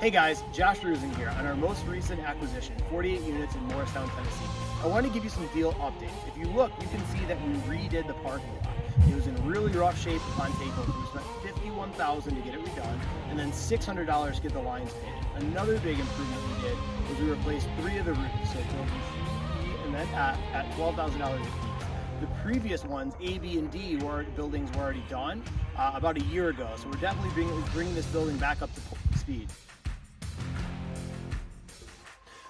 Hey guys, Josh Rusin here on our most recent acquisition, 48 units in Morristown, Tennessee. I want to give you some deal updates. If you look, you can see that we redid the parking lot. It was in really rough shape upon takeover. We spent $51,000 to get it redone, and then $600 to get the lines painted. Another big improvement we did was we replaced 3 of the roofs, so buildings E and then at $12,000 a piece. The previous ones, A, B, and D, buildings were already done about a year ago, so we're definitely bringing this building back up to speed.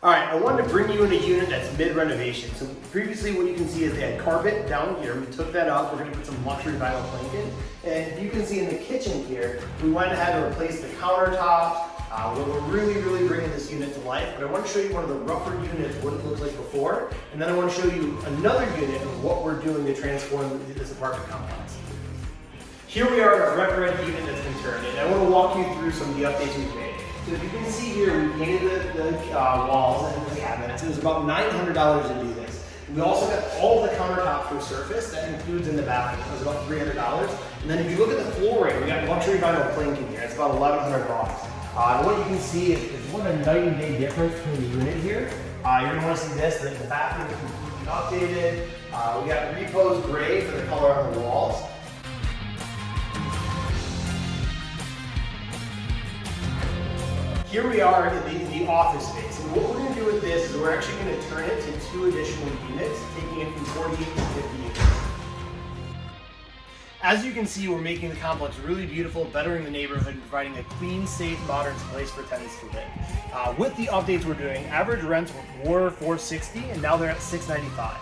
All right, I wanted to bring you in a unit that's mid-renovation. So previously what you can see is they had carpet down here. We took that up. We're gonna put some luxury vinyl plank in. And you can see in the kitchen here, we went ahead and replaced the countertops. We're really bringing this unit to life. But I want to show you one of the rougher units, what it looks like before. And then I want to show you another unit of what we're doing to transform this apartment complex. Here we are in a rep unit that's been turned in. I want to walk you through some of the updates we've made. So if you can see here, we painted the walls and the cabinets. It was about $900 to do this. We also got all the countertops resurfaced. That includes in the bathroom. It was about $300. And then if you look at the flooring, we got luxury vinyl plank in here. It's about $1,100. And what you can see is what a night and day difference between the unit here. You're going to want to see this. The bathroom is completely updated. We got repose gray for the color on the walls. Here we are in the office space, and what we're going to do with this is we're actually going to turn it to 2 additional units, taking it from 48 to 50 units. As you can see, we're making the complex really beautiful, bettering the neighborhood, and providing a clean, safe, modern place for tenants to live. With the updates we're doing, average rents were $460, and now they're at $695.